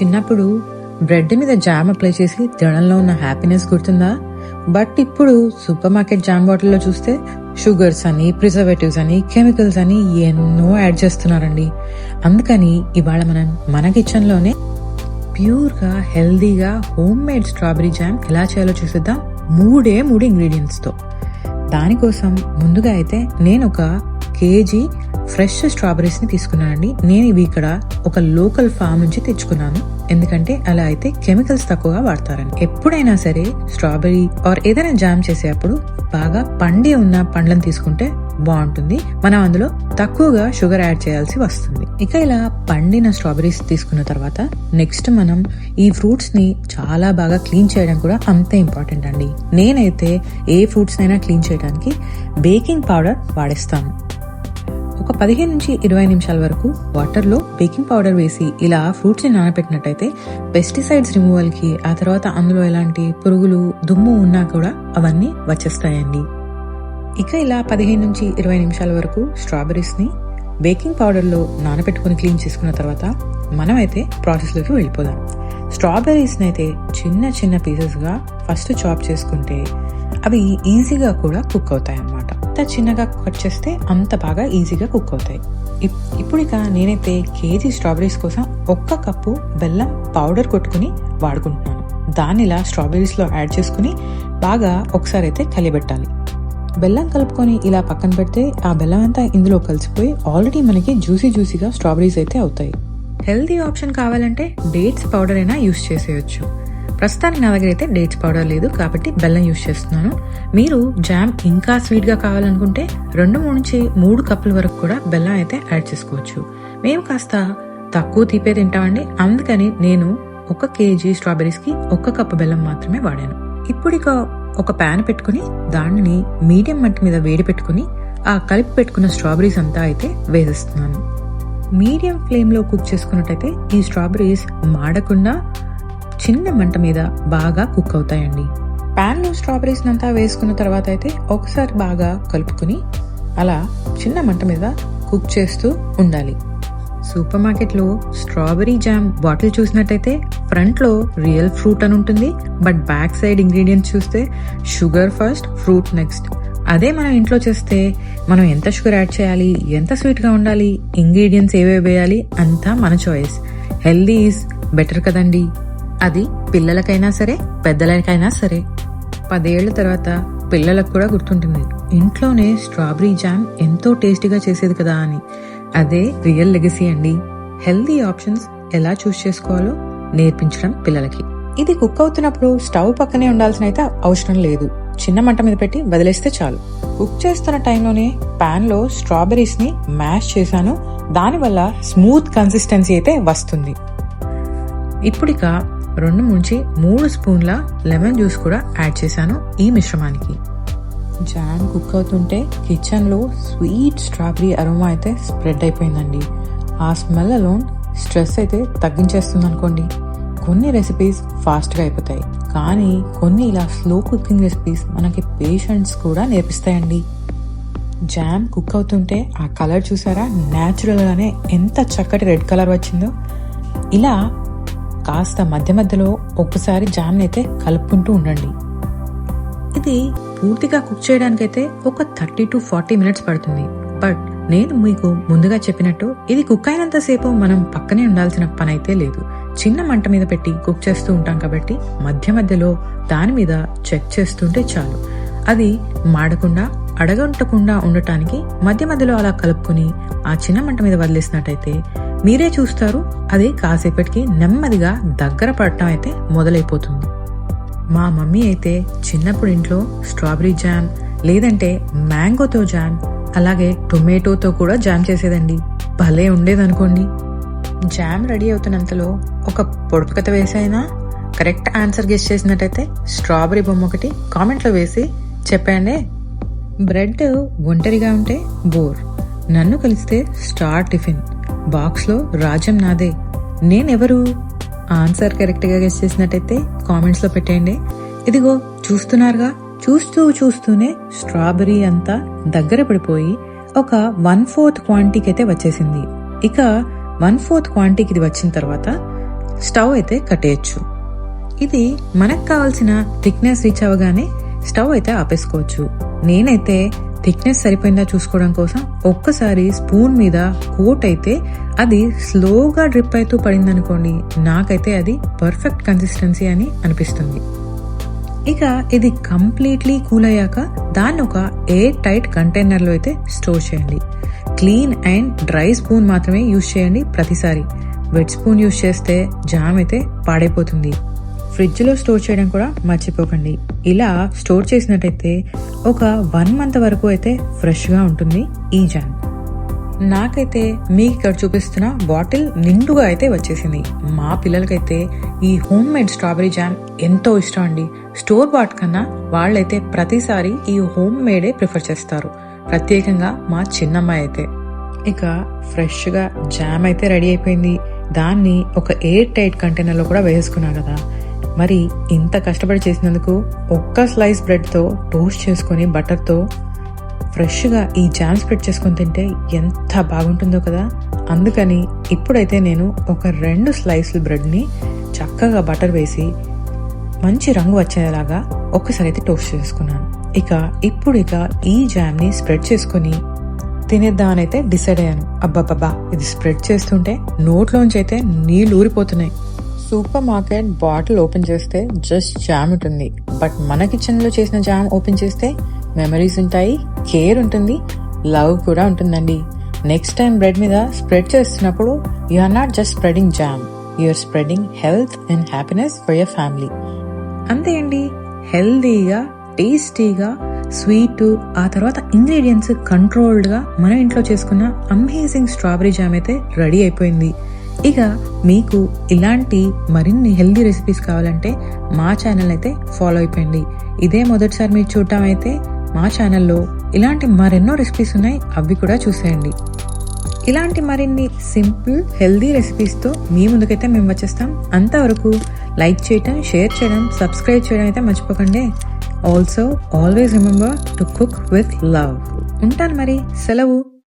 చిన్నప్పుడు బ్రెడ్ మీద jam apply చేసి తినడంలో ఉన్న హ్యాపీనెస్ గుర్తుందా? బట్ ఇప్పుడు సూపర్ మార్కెట్ జామ్ బాటిల్లో చూస్తే షుగర్స్ అని, ప్రిజర్వేటివ్స్ అని, కెమికల్స్ అని ఎన్నో యాడ్ చేస్తున్నారండి. అందుకని ఇవాళ మనం మన కిచెన్ లోనే ప్యూర్ గా హెల్దీగా హోమ్ మేడ్ స్ట్రాబెరీ జామ్ ఎలా చేయాలో చూసేద్దాం. మూడు ఇంగ్రీడియంట్స్ తో. దానికోసం ముందుగా అయితే నేను ఒక కేజీ ఫ్రెష్ స్ట్రాబెరీస్ ని తీసుకున్నానండి. నేను ఇవి ఇక్కడ ఒక లోకల్ ఫామ్ నుంచి తెచ్చుకున్నాను, ఎందుకంటే అలా అయితే కెమికల్స్ తక్కువగా వాడతారని. ఎప్పుడైనా సరే స్ట్రాబెరీ ఆర్ ఏదైనా జామ్ చేసేటప్పుడు బాగా పండి ఉన్న పండ్లను తీసుకుంటే బాగుంటుంది. మనం అందులో తక్కువగా షుగర్ యాడ్ చేయాల్సి వస్తుంది. ఇక ఇలా పండిన స్ట్రాబెరీస్ తీసుకున్న తర్వాత నెక్స్ట్ మనం ఈ ఫ్రూట్స్ ని చాలా బాగా క్లీన్ చేయడం కూడా అంతే ఇంపార్టెంట్ అండి. నేనైతే ఏ ఫ్రూట్స్ అయినా క్లీన్ చేయడానికి బేకింగ్ పౌడర్ వాడేస్తాను. ఒక 15 నుంచి 20 నిమిషాల వరకు వాటర్ లో బేకింగ్ పౌడర్ వేసి ఇలా ఫ్రూట్స్ ని నానబెట్టినట్టయితే పెస్టిసైడ్స్ రిమూవల్ కి, ఆ తర్వాత అందులో ఎలాంటి పురుగులు దుమ్ము ఉన్నా కూడా అవన్నీ వచ్చేస్తాయండి. ఇక ఇలా 15 నుంచి 20 నిమిషాల వరకు స్ట్రాబెరీస్ ని బేకింగ్ పౌడర్ లో నానబెట్టుకుని క్లీన్ చేసుకున్న తర్వాత మనమైతే ప్రాసెస్ లోకి వెళ్ళిపోదాం. స్ట్రాబెరీస్ ని అయితే చిన్న చిన్న పీసెస్ గా ఫస్ట్ చాప్ చేసుకుంటే అవి ఈజీగా కూడా కుక్ అవుతాయి అన్నమాట. ఎంత చిన్నగా కట్ చేస్తే అంత బాగా ఈజీగా కుక్ అవుతాయి. ఇప్పుడు ఇక నేనైతే కేజీ స్ట్రాబెరీస్ కోసం 1 కప్పు బెల్లం పౌడర్ కొట్టుకుని వాడుకుంటున్నాను. దాన్ని ఇలా స్ట్రాబెరీస్ లో యాడ్ చేసుకుని బాగా ఒకసారి అయితే కలియబెట్టాలి. బెల్లం కలుపుకొని ఇలా పక్కన పెడితే ఆ బెల్లం అంతా ఇందులో కలిసిపోయి ఆల్రెడీ మనకి జ్యూసీగా స్ట్రాబెరీస్ అయితే అవుతాయి. హెల్దీ ఆప్షన్ కావాలంటే డేట్స్ పౌడర్ అయినా యూస్ చేసేయచ్చు. ప్రస్తుతానికి నా దగ్గర అయితే డేట్స్ పౌడర్ లేదు కాబట్టి బెల్లం యూస్ చేస్తున్నాను. మీరు జామ్ ఇంకా స్వీట్ గా కావాలనుకుంటే 2 నుంచి 3 కప్పుల వరకు కూడా బెల్లం అయితే యాడ్ చేసుకోవచ్చు. మేము కాస్త తక్కువ తీపే తింటామండి, అందుకని నేను 1 కేజీ స్ట్రాబెరీస్ కి 1 కప్పు బెల్లం మాత్రమే వాడాను. ఇప్పుడు ఇక ఒక ప్యాన్ పెట్టుకుని దానిని మీడియం మంట మీద వేడి పెట్టుకుని ఆ కలిపి పెట్టుకున్న స్ట్రాబెరీస్ అంతా అయితే వేసేస్తున్నాను. మీడియం ఫ్లేమ్ లో కుక్ చేసుకున్నట్టయితే ఈ స్ట్రాబెరీస్ మాడకుండా చిన్న మంట మీద బాగా కుక్ అవుతాయండి. ప్యాన్ లో స్ట్రాబెరీస్ అంతా వేసుకున్న తర్వాత అయితే ఒకసారి బాగా కలుపుకుని అలా చిన్న మంట మీద కుక్ చేస్తూ ఉండాలి. సూపర్ మార్కెట్ లో స్ట్రాబెరీ జామ్ బాటిల్ చూసినట్టయితే ఫ్రంట్ లో రియల్ ఫ్రూట్ అని ఉంటుంది, బట్ బ్యాక్ సైడ్ ఇంగ్రీడియంట్స్ చూస్తే షుగర్ ఫస్ట్, ఫ్రూట్ నెక్స్ట్. అదే మనం ఇంట్లో చేస్తే మనం ఎంత షుగర్ యాడ్ చేయాలి, ఎంత స్వీట్ గా ఉండాలి, ఇంగ్రీడియంట్స్ ఏవేవి వేయాలి అంతా మన చాయిస్. హెల్దీ ఈజ్ బెటర్ కదండి. అది పిల్లలకైనా సరే పెద్దలకైనా సరే. 10 ఏళ్ల తర్వాత పిల్లలకు కూడా గుర్తుంటుంది ఇంట్లోనే స్ట్రాబెరీ జామ్ ఎంతో టేస్టీగా చేసేది కదా అని. అదే రియల్ లెగసీ అండి. హెల్దీ ఆప్షన్స్ ఎలా చూస్ చేసుకోవాలో నేర్పించడం పిల్లలకి. ఇది కుక్ అవుతున్నప్పుడు స్టవ్ పక్కనే ఉండాల్సిన అయితే అవసరం లేదు. చిన్న మంట మీద పెట్టి వదిలేస్తే చాలు. కుక్ చేస్తున్న టైంలోనే పాన్ లో స్ట్రాబెరీస్ ని మ్యాష్ చేశాను. దానివల్ల స్మూత్ కన్సిస్టెన్సీ అయితే వస్తుంది. ఇప్పుడు ఇక 2 నుంచి 3 స్పూన్ల లెమన్ జ్యూస్ కూడా యాడ్ చేశాను ఈ మిశ్రమానికి. జామ్ కుక్ అవుతుంటే కిచెన్ లో స్వీట్ స్ట్రాబెరీ అరోమా అయితే స్ప్రెడ్ అయిపోయిందండి. ఆ స్మెల్ అలోన్ స్ట్రెస్ అయితే తగ్గించేస్తుంది అనుకోండి. కొన్ని రెసిపీస్ ఫాస్ట్ గా అయిపోతాయి, కానీ కొన్ని ఇలా స్లో కుకింగ్ రెసిపీస్ మనకి పేషెన్స్ కూడా నేర్పిస్తాయండి. జామ్ కుక్ అవుతుంటే ఆ కలర్ చూసారా, న్యాచురల్ గానే ఎంత చక్కటి రెడ్ కలర్ వచ్చిందో. ఇలా కాస్త మధ్య మధ్యలో ఒక్కసారి జామ్ అయితే కలుపుకుంటూ ఉండండి. ఇది పూర్తిగా కుక్ చేయడానికైతే ఒక 30 to 40 మినిట్స్ పడుతుంది. బట్ నేను మీకు ముందుగా చెప్పినట్టు ఇది కుక్ అయినంత సేపు మనం పక్కనే ఉండాల్సిన పని అయితే లేదు. చిన్న మంట మీద పెట్టి కుక్ చేస్తూ ఉంటాం కాబట్టి మధ్య మధ్యలో దాని మీద చెక్ చేస్తుంటే చాలు. అది మాడకుండా అడగంటకుండా ఉండటానికి మధ్య మధ్యలో అలా కలుపుకుని ఆ చిన్న మంట మీద వదిలేసినట్టయితే మీరే చూస్తారు అది కాసేపటికి నెమ్మదిగా దగ్గర పడటం అయితే మొదలైపోతుంది. మా మమ్మీ అయితే చిన్నప్పుడు ఇంట్లో స్ట్రాబెరీ జామ్ లేదంటే మ్యాంగోతో జామ్, అలాగే టొమాటోతో కూడా జామ్ చేసేదండి. భలే ఉండేదనుకోండి. జామ్ రెడీ అవుతున్నంతలో ఒక పొడుపు కథ వేసైనా కరెక్ట్ ఆన్సర్ గెస్ చేసినట్టయితే స్ట్రాబెరీ బొమ్మ ఒకటి కామెంట్ లో వేసి చెప్పండి. బ్రెడ్ ఒంటరిగా ఉంటే బోర్, నన్ను కలిస్తే స్టార్ టిఫిన్, బాక్స్ లో రాజ్యం నాదే, నేనెవరు? ఆన్సర్ కరెక్ట్ గా గెస్ చేసినట్టయితే కామెంట్స్ లో పెట్టేయండి. ఇదిగో చూస్తున్నారుగా, చూస్తూనే స్ట్రాబెరీ అంతా దగ్గర పడిపోయి ఒక 1/4 క్వాంటిటీకి అయితే వచ్చేసింది. ఇక 1/4 క్వాంటిటీకి ఇది వచ్చిన తర్వాత స్టవ్ అయితే కట్టేయచ్చు. ఇది మనకు కావాల్సిన థిక్నెస్ రీచ్ అవ్వగానే స్టవ్ అయితే ఆపేసుకోవచ్చు. నేనైతే థిక్నెస్ సరిపోయిందా చూసుకోవడం కోసం ఒక్కసారి స్పూన్ మీద కోట్ అయితే అది స్లోగా డ్రిప్ అవుతూ పడింది అనుకోండి, నాకైతే అది పర్ఫెక్ట్ కన్సిస్టెన్సీ అని అనిపిస్తుంది. ఇక ఇది కంప్లీట్లీ కూల్ అయ్యాక దాన్ని ఒక ఎయిర్ టైట్ కంటైనర్లో అయితే స్టోర్ చేయండి. క్లీన్ అండ్ డ్రై స్పూన్ మాత్రమే యూజ్ చేయండి ప్రతిసారి. వెట్ స్పూన్ యూజ్ చేస్తే జామ్ అయితే పాడైపోతుంది. ఫ్రిడ్జ్ లో స్టోర్ చేయడం కూడా మర్చిపోకండి. ఇలా స్టోర్ చేసినట్టయితే ఒక 1 month వరకు అయితే ఫ్రెష్ గా ఉంటుంది ఈ జామ్. నాకైతే మీకు ఇక్కడ చూపిస్తున్న బాటిల్ నిండుగా అయితే వచ్చేసింది. మా పిల్లలకైతే ఈ హోమ్ మేడ్ స్ట్రాబెరీ జామ్ ఎంతో ఇష్టం అండి. స్టోర్ బాట్ కన్నా వాళ్ళైతే ప్రతిసారి ఈ హోమ్ మేడే ప్రిఫర్ చేస్తారు, ప్రత్యేకంగా మా చిన్నమ్మాయి అయితే. ఇక ఫ్రెష్ గా జామ్ అయితే రెడీ అయిపోయింది. దాన్ని ఒక ఎయిర్ టైట్ కంటైనర్ లో కూడా వేసుకున్నా కదా. మరి ఇంత కష్టపడి చేసినందుకు ఒక్క స్లైస్ బ్రెడ్ తో టోస్ట్ చేసుకుని బటర్ తో ఫ్రెష్ గా ఈ జామ్ స్ప్రెడ్ చేసుకుని తింటే ఎంత బాగుంటుందో కదా. అందుకని ఇప్పుడైతే నేను ఒక 2 స్లైస్ల బ్రెడ్ ని చక్కగా బటర్ వేసి మంచి రంగు వచ్చేలాగా ఒక్కసారి అయితే టోస్ట్ చేసుకున్నాను. ఇక ఈ జామ్ ని స్ప్రెడ్ చేసుకుని తినేద్దామనైతే డిసైడ్ అయ్యాను. అబ్బాబ్బా, ఇది స్ప్రెడ్ చేస్తుంటే నోట్లోంచి అయితే నీళ్లు ఊరిపోతున్నాయి. సూపర్ మార్కెట్ బాటిల్ ఓపెన్ చేస్తే జస్ట్ జామ్ ఉంటుంది, బట్ మన కిచెన్ లో చేసిన జామ్ ఓపెన్ చేస్తే మెమరీస్ ఉంటాయి, కేర్ ఉంటుంది, లవ్ కూడా ఉంటుందండి. నెక్స్ట్ టైం బ్రెడ్ మీద స్ప్రెడ్ చేస్తున్నప్పుడు you are not just spreading jam, you are spreading health and happiness for your family. అంతే అండి, హెల్దీగా, టేస్టీగా, స్వీట్, ఆ తర్వాత ఇంగ్రీడియంట్స్ కంట్రోల్డ్ గా మన ఇంట్లో చేసుకున్న అమేజింగ్ స్ట్రాబెరీ జామ్ అయితే రెడీ అయిపోయింది. ఇక మీకు ఇలాంటి మరిన్ని హెల్దీ రెసిపీస్ కావాలంటే మా ఛానల్ అయితే ఫాలో అయిపోయింది. ఇదే మొదటిసారి మీరు చూడటం అయితే మా ఛానల్లో ఇలాంటి మరెన్నో రెసిపీస్ ఉన్నాయి, అవి కూడా చూసేయండి. ఇలాంటి మరిన్ని సింపుల్ హెల్దీ రెసిపీస్తో మీ ముందుకైతే మేము వచ్చేస్తాం. అంతవరకు లైక్ చేయటం, షేర్ చేయడం, సబ్స్క్రైబ్ చేయడం అయితే మర్చిపోకండి. Also always remember to cook with love. ఉంటాను మరి, సెలవు.